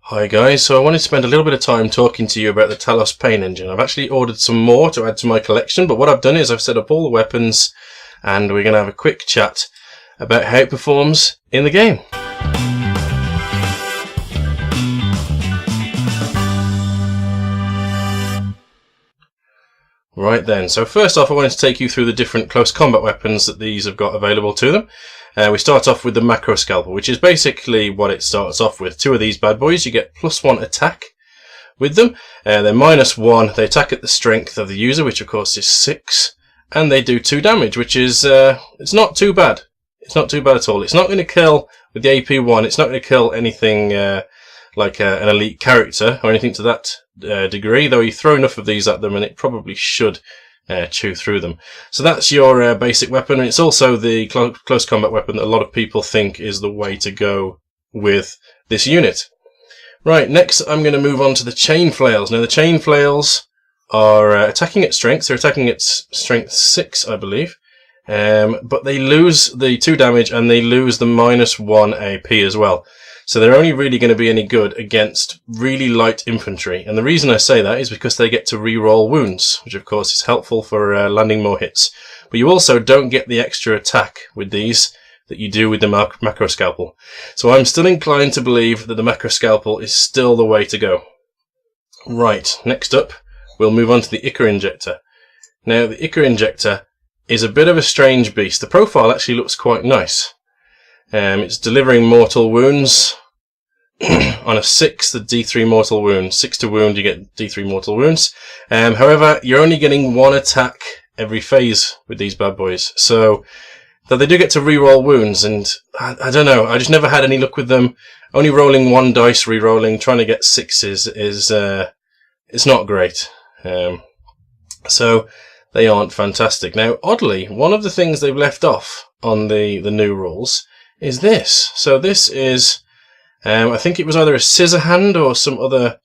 Hi guys, so I wanted to spend a little bit of time talking to you about the Talos Pain engine. I've actually ordered some more to add to my collection, but what I've done is I've set up all the weapons and we're going to have a quick chat about how it performs in the game. Right then, so first off I wanted to take you through the different close combat weapons that these have got available to them. We start off with the macro Scalpel, which is basically what it starts off with. Two of these bad boys, you get +1 attack with them. They're -1, they attack at the strength of the user, which of course is 6, and they do 2 damage, which is, it's not too bad. It's not too bad at all. It's not going to kill, with the AP 1, it's not going to kill anything like an elite character or anything to that degree, though you throw enough of these at them and it probably should chew through them. So that's your basic weapon, and it's also the close combat weapon that a lot of people think is the way to go with this unit. Right, next I'm going to move on to the chain flails. Now the chain flails are attacking at strength, they're attacking at strength 6 I believe, but they lose the 2 damage and they lose the -1 AP as well. So they're only really going to be any good against really light infantry. And the reason I say that is because they get to re-roll wounds, which of course is helpful for landing more hits. But you also don't get the extra attack with these that you do with the macro Scalpel. So I'm still inclined to believe that the macro Scalpel is still the way to go. Right, next up, we'll move on to the Ichor Injector. Now the Ichor Injector is a bit of a strange beast. The profile actually looks quite nice. It's delivering mortal wounds. On a 6, the D3 mortal wound. 6 to wound, you get D3 mortal wounds. However, you're only getting 1 attack every phase with these bad boys. So, though they do get to re-roll wounds, and I don't know, I just never had any luck with them. Only rolling 1 dice re-rolling, trying to get 6s is it's not great. So, they aren't fantastic. Now, oddly, one of the things they've left off on the new rules is this. So this is, I think it was either a scissor hand or some other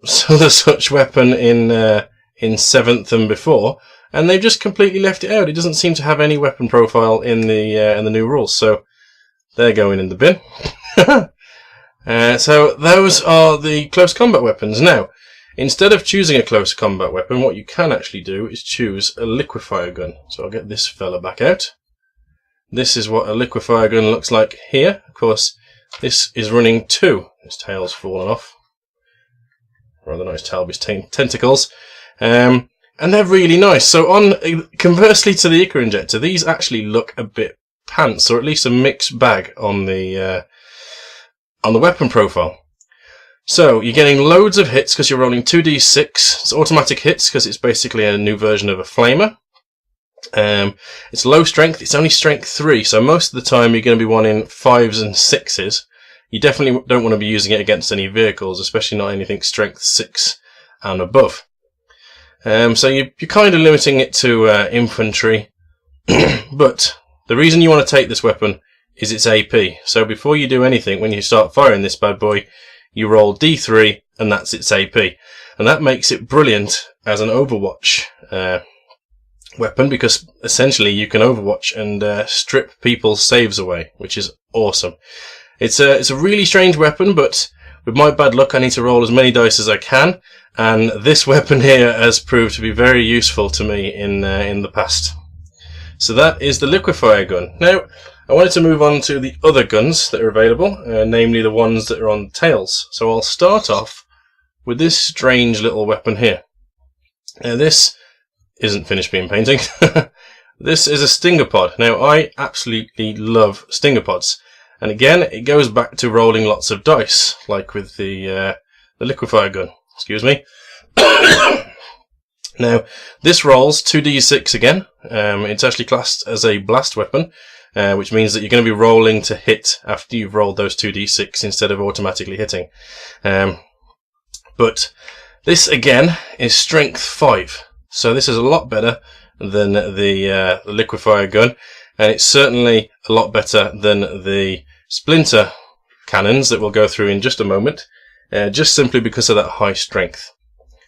such weapon in 7th and before, and they've just completely left it out. It doesn't seem to have any weapon profile in the new rules, so they're going in the bin. So those are the close combat weapons. Now, instead of choosing a close combat weapon, what you can actually do is choose a liquefier gun. So I'll get this fella back out. This is what a liquefier gun looks like here. Of course, this is running 2. His tail's fallen off. Rather nice tail with his tentacles. And they're really nice. So conversely to the Ichor Injector, these actually look a bit pants, or at least a mixed bag on the weapon profile. So you're getting loads of hits because you're rolling 2d6. It's automatic hits because it's basically a new version of a flamer. It's low strength, it's only strength 3, so most of the time you're going to be wanting 5s and 6s. You definitely don't want to be using it against any vehicles, especially not anything strength 6 and above. So you're kind of limiting it to infantry, but the reason you want to take this weapon is its AP. So before you do anything, when you start firing this bad boy, you roll D3 and that's its AP. And that makes it brilliant as an Overwatch weapon, because essentially you can Overwatch and strip people's saves away, which is awesome. It's a really strange weapon, but with my bad luck I need to roll as many dice as I can, and this weapon here has proved to be very useful to me in the past. So that is the liquefier gun. Now I wanted to move on to the other guns that are available, namely the ones that are on tails. So I'll start off with this strange little weapon here. Now this isn't finished being painting. This is a stinger pod. Now I absolutely love stinger pods, and again it goes back to rolling lots of dice, like with the liquefier gun. Excuse me. Now this rolls 2d6 again. It's actually classed as a blast weapon, which means that you're going to be rolling to hit after you've rolled those 2d6 instead of automatically hitting. But this again is strength 5. So this is a lot better than the liquefier gun, and it's certainly a lot better than the Splinter Cannons that we'll go through in just a moment, just simply because of that high strength,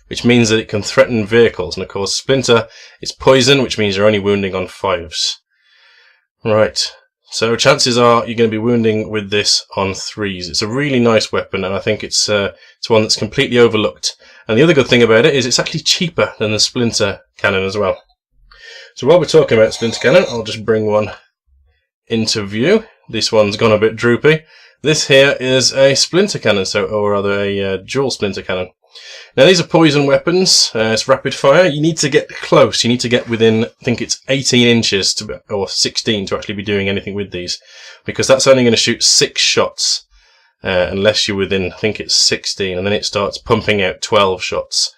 which means that it can threaten vehicles. And of course Splinter is poison, which means you're only wounding on 5s. Right, So chances are you're going to be wounding with this on 3s. It's a really nice weapon, and I think it's one that's completely overlooked. And the other good thing about it is it's actually cheaper than the Splinter Cannon as well. So while we're talking about Splinter Cannon, I'll just bring one into view. This one's gone a bit droopy. This here is a Splinter Cannon, or rather a dual Splinter Cannon. Now these are poison weapons. It's rapid fire. You need to get close. You need to get within, I think it's 18 inches or 16 to actually be doing anything with these, because that's only going to shoot 6 shots unless you're within, I think it's 16, and then it starts pumping out 12 shots.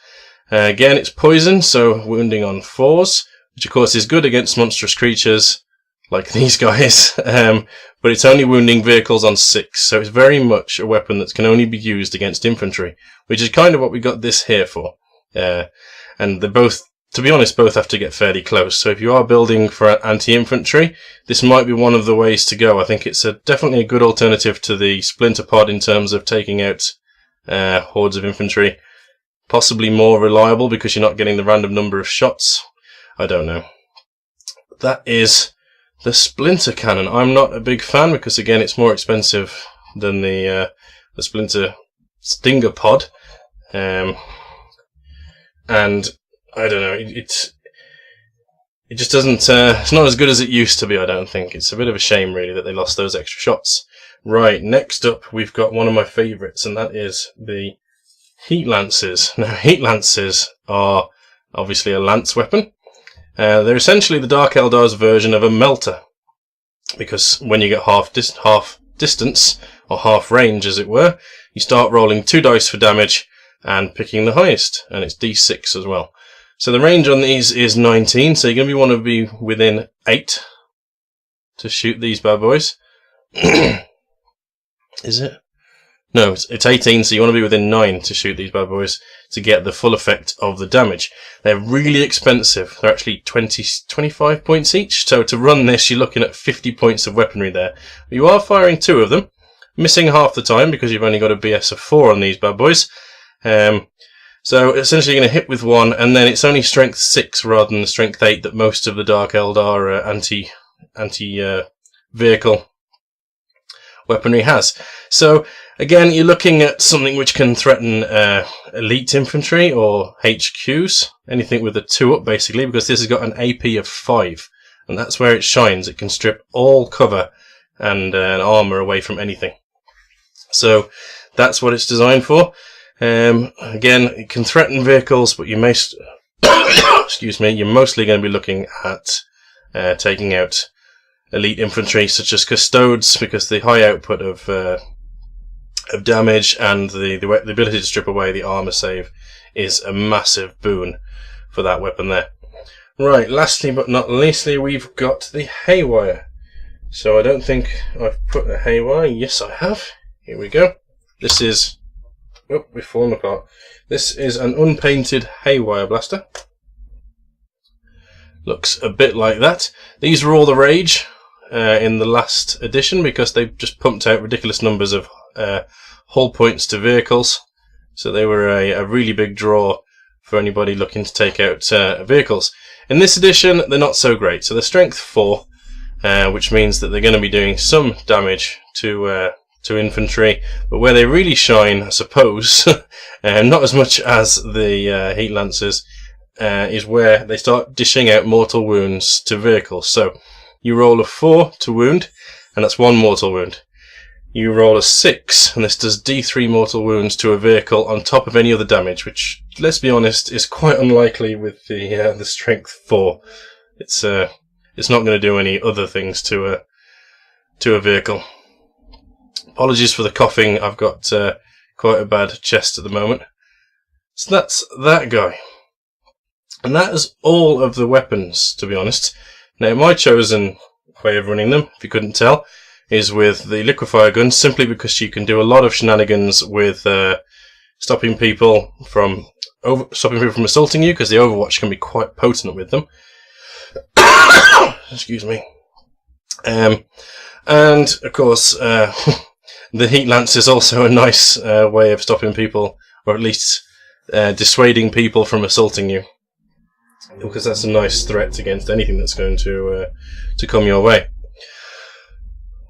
Again, it's poison, so wounding on 4s, which of course is good against monstrous creatures like these guys, but it's only wounding vehicles on 6, so it's very much a weapon that can only be used against infantry, which is kind of what we got this here for. And they both, to be honest, both have to get fairly close, so if you are building for anti-infantry, this might be one of the ways to go. I think it's definitely a good alternative to the Splinter Pod in terms of taking out hordes of infantry. Possibly more reliable because you're not getting the random number of shots. I don't know. That is the Splinter Cannon. I'm not a big fan because, again, it's more expensive than the Splinter Stinger Pod, and I don't know. It just doesn't. It's not as good as it used to be. I don't think. It's a bit of a shame, really, that they lost those extra shots. Right. Next up, we've got one of my favourites, and that is the Heat Lances. Now, Heat Lances are obviously a lance weapon. They're essentially the Dark Eldar's version of a melter, because when you get half distance, or half range as it were, you start rolling 2 dice for damage and picking the highest, and it's d6 as well. So the range on these is 19, so you're going to want to be within 8 to shoot these bad boys. Is it? No, it's 18, so you want to be within 9 to shoot these bad boys to get the full effect of the damage. They're really expensive. They're actually 25 points each, so to run this you're looking at 50 points of weaponry there. You are firing 2 of them, missing half the time because you've only got a BS of 4 on these bad boys. So essentially you're going to hit with 1, and then it's only strength 6 rather than the strength 8 that most of the Dark Eldar anti-vehicle weaponry has. So again, you're looking at something which can threaten elite infantry or HQs, anything with a 2 up basically, because this has got an AP of 5, and that's where it shines. It can strip all cover and armor away from anything. So that's what it's designed for. Again, it can threaten vehicles, but you may excuse me, you're mostly going to be looking at taking out elite infantry such as custodes, because the high output of damage and the ability to strip away the armor save is a massive boon for that weapon there. Right, lastly but not leastly, we've got the Haywire. So I don't think I've put the Haywire. Yes, I have. Here we go. This is... oh, we've fallen apart. This is an unpainted Haywire blaster. Looks a bit like that. These were all the rage in the last edition because they've just pumped out ridiculous numbers of hull points to vehicles. So they were a really big draw for anybody looking to take out vehicles. In this edition, they're not so great. So they're strength 4, which means that they're going to be doing some damage to infantry, but where they really shine, I suppose, not as much as the Heat Lancers, is where they start dishing out mortal wounds to vehicles. So you roll a 4 to wound, and that's 1 mortal wound. You roll a 6, and this does D3 mortal wounds to a vehicle on top of any other damage, which, let's be honest, is quite unlikely with the strength 4. It's not going to do any other things to a vehicle. Apologies for the coughing. I've got quite a bad chest at the moment. So that's that guy. And that is all of the weapons, to be honest. Now, my chosen way of running them, if you couldn't tell, is with the liquefier gun, simply because you can do a lot of shenanigans with stopping people from assaulting you, because the Overwatch can be quite potent with them. Excuse me. And of course, the Heat Lance is also a nice way of stopping people, or at least dissuading people from assaulting you, because that's a nice threat against anything that's going to come your way.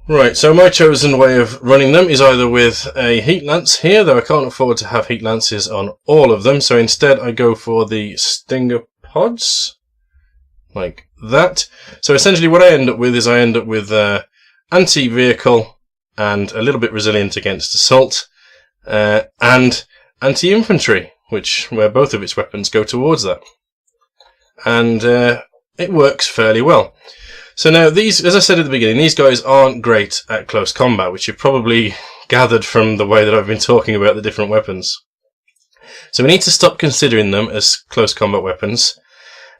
Right, so my chosen way of running them is either with a heat lance here, though I can't afford to have heat lances on all of them, so instead I go for the stinger pods, like that. So essentially what I end up with is anti-vehicle and a little bit resilient against assault, and anti-infantry, where both of its weapons go towards that. And it works fairly well. So now these, as I said at the beginning, these guys aren't great at close combat, which you've probably gathered from the way that I've been talking about the different weapons. So we need to stop considering them as close combat weapons.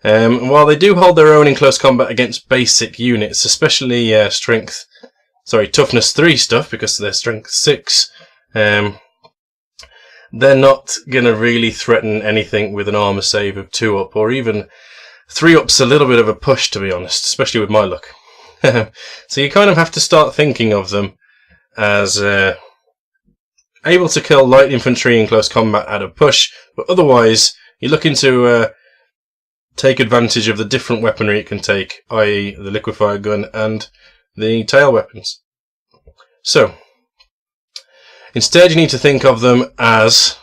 While they do hold their own in close combat against basic units, especially toughness 3 stuff, because they're strength 6, they're not going to really threaten anything with an armor save of 2 up, or even 3 up's a little bit of a push, to be honest, especially with my luck. So you kind of have to start thinking of them as able to kill light infantry in close combat at a push, but otherwise you're looking to take advantage of the different weaponry it can take, i.e. the liquefier gun and the tail weapons. So instead you need to think of them as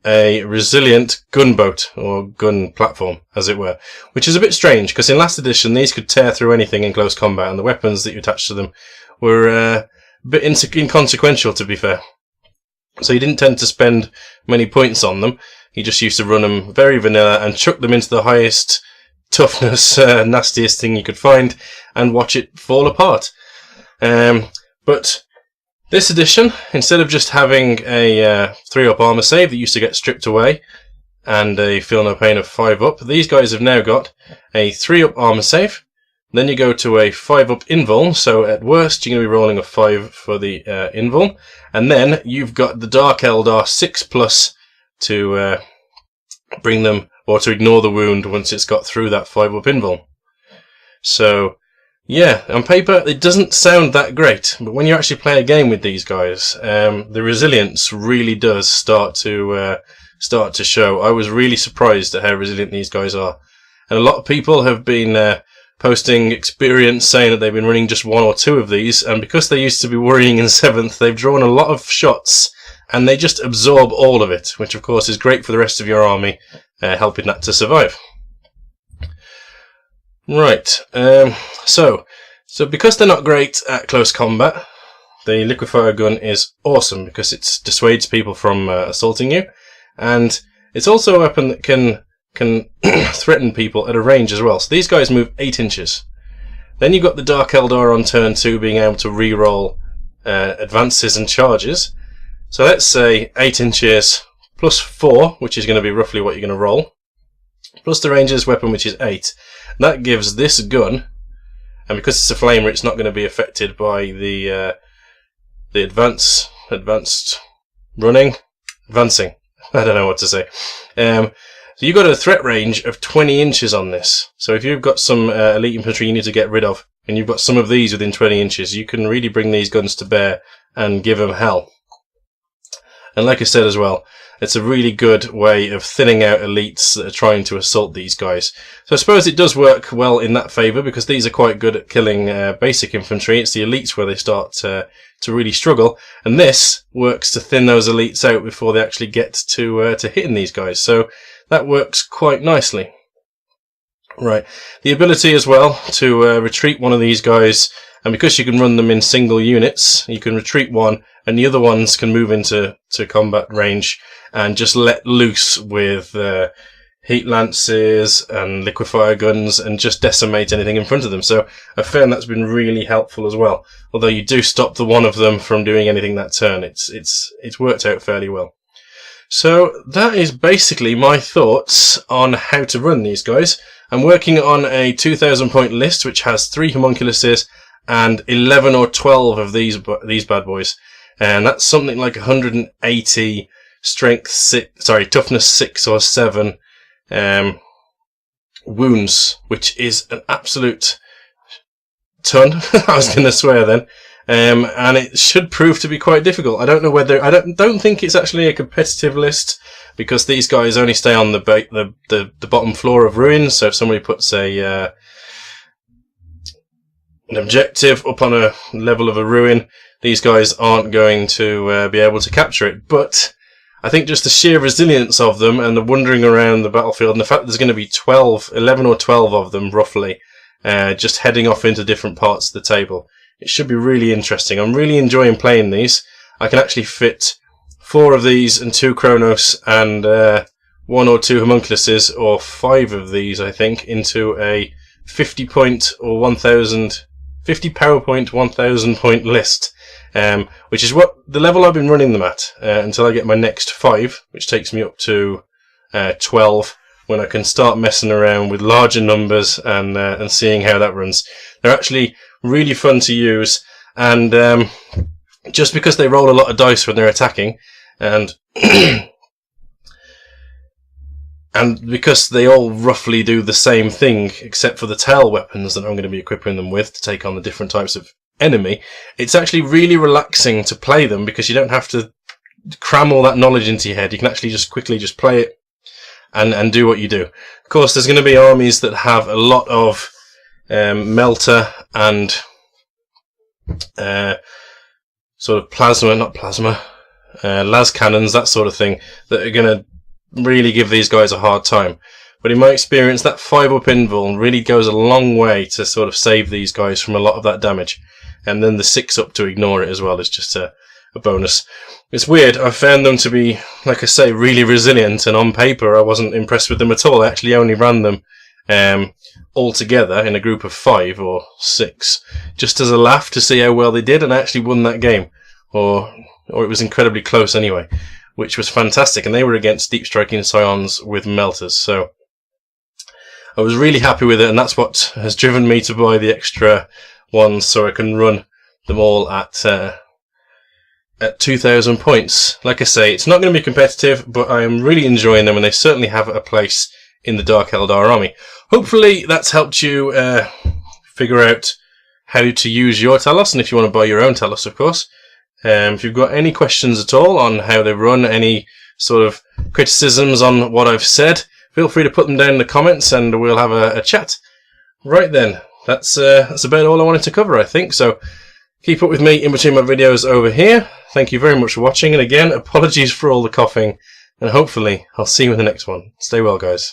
a resilient gunboat, or gun platform, as it were, which is a bit strange, because in last edition these could tear through anything in close combat, and the weapons that you attached to them were a bit inconsequential, to be fair. So you didn't tend to spend many points on them. You just used to run them very vanilla and chuck them into the highest toughness, nastiest thing you could find, and watch it fall apart. But this edition, instead of just having a 3 up armor save that used to get stripped away, and a feel no pain of 5 up, these guys have now got a 3 up armor save. Then you go to a 5 up invuln, so at worst you're going to be rolling a 5 for the invuln, and then you've got the Dark Eldar 6+ to bring them, or to ignore the wound once it's got through that 5 up invuln. So yeah, on paper it doesn't sound that great, but when you actually play a game with these guys, the resilience really does start to show. I was really surprised at how resilient these guys are, and a lot of people have been posting experience saying that they've been running just 1 or 2 of these, and because they used to be worrying in 7th, they've drawn a lot of shots and they just absorb all of it, which of course is great for the rest of your army, helping that to survive. Right, so because they're not great at close combat, the liquefier gun is awesome because it dissuades people from assaulting you, and it's also a weapon that can threaten people at a range as well. So these guys move 8 inches. Then you've got the Dark Eldar on turn 2 being able to re-roll advances and charges. So let's say 8 inches plus 4, which is going to be roughly what you're going to roll, plus the ranger's weapon, which is 8. That gives this gun, and because it's a flamer, it's not going to be affected by the advancing. I don't know what to say. So you've got a threat range of 20 inches on this. So if you've got some elite infantry you need to get rid of, and you've got some of these within 20 inches, you can really bring these guns to bear and give them hell. And like I said as well, it's a really good way of thinning out elites that are trying to assault these guys. So I suppose it does work well in that favour, because these are quite good at killing basic infantry. It's the elites where they start to really struggle, and this works to thin those elites out before they actually get to hitting these guys. So that works quite nicely. Right, the ability as well to retreat one of these guys, and because you can run them in single units, you can retreat one and the other ones can move into combat range and just let loose with heat lances and liquefier guns and just decimate anything in front of them. So I found that's been really helpful as well. Although you do stop the one of them from doing anything that turn, it's worked out fairly well. So that is basically my thoughts on how to run these guys. I'm working on a 2,000 point list which has 3 homunculuses and 11 or 12 of these bad boys, and that's something like 180 toughness 6 or 7 wounds, which is an absolute ton. I was going to swear then. And it should prove to be quite difficult. I don't know whether, I don't think it's actually a competitive list, because these guys only stay on the bottom floor of ruins. So if somebody puts a an objective up on a level of a ruin, these guys aren't going to be able to capture it. But I think just the sheer resilience of them and the wandering around the battlefield, and the fact that there's going to be 11 or 12 of them roughly, just heading off into different parts of the table, it should be really interesting. I'm really enjoying playing these. I can actually fit 4 of these and 2 Chronos and 1 or 2 Homunculuses, or 5 of these I think, into a 50 point or 50 power point 1000 point list, which is what the level I've been running them at until I get my next 5, which takes me up to 12, when I can start messing around with larger numbers and seeing how that runs. They're actually really fun to use, and just because they roll a lot of dice when they're attacking, and and because they all roughly do the same thing, except for the tail weapons that I'm going to be equipping them with to take on the different types of enemy, it's actually really relaxing to play them, because you don't have to cram all that knowledge into your head. You can actually just quickly just play it and do what you do. Of course, there's going to be armies that have a lot of melter and sort of las cannons, that sort of thing, that are going to really give these guys a hard time. But in my experience, that 5-up invul really goes a long way to sort of save these guys from a lot of that damage. And then the 6-up to ignore it as well is just a bonus. It's weird, I found them to be, like I say, really resilient, and on paper I wasn't impressed with them at all. I actually only ran them all together in a group of 5 or 6, just as a laugh to see how well they did, and I actually won that game. Or it was incredibly close anyway, which was fantastic, and they were against deep striking scions with melters, so I was really happy with it, and that's what has driven me to buy the extra ones, so I can run them all at 2,000 points. Like I say, it's not going to be competitive, but I am really enjoying them, and they certainly have a place in the Dark Eldar army. Hopefully that's helped you figure out how to use your Talos, and if you want to buy your own Talos, of course. If you've got any questions at all on how they run, any sort of criticisms on what I've said, feel free to put them down in the comments and we'll have a chat. Right then, that's about all I wanted to cover, I think. So keep up with me in between my videos over here. Thank you very much for watching, and again, apologies for all the coughing, and hopefully I'll see you in the next one. Stay well, guys.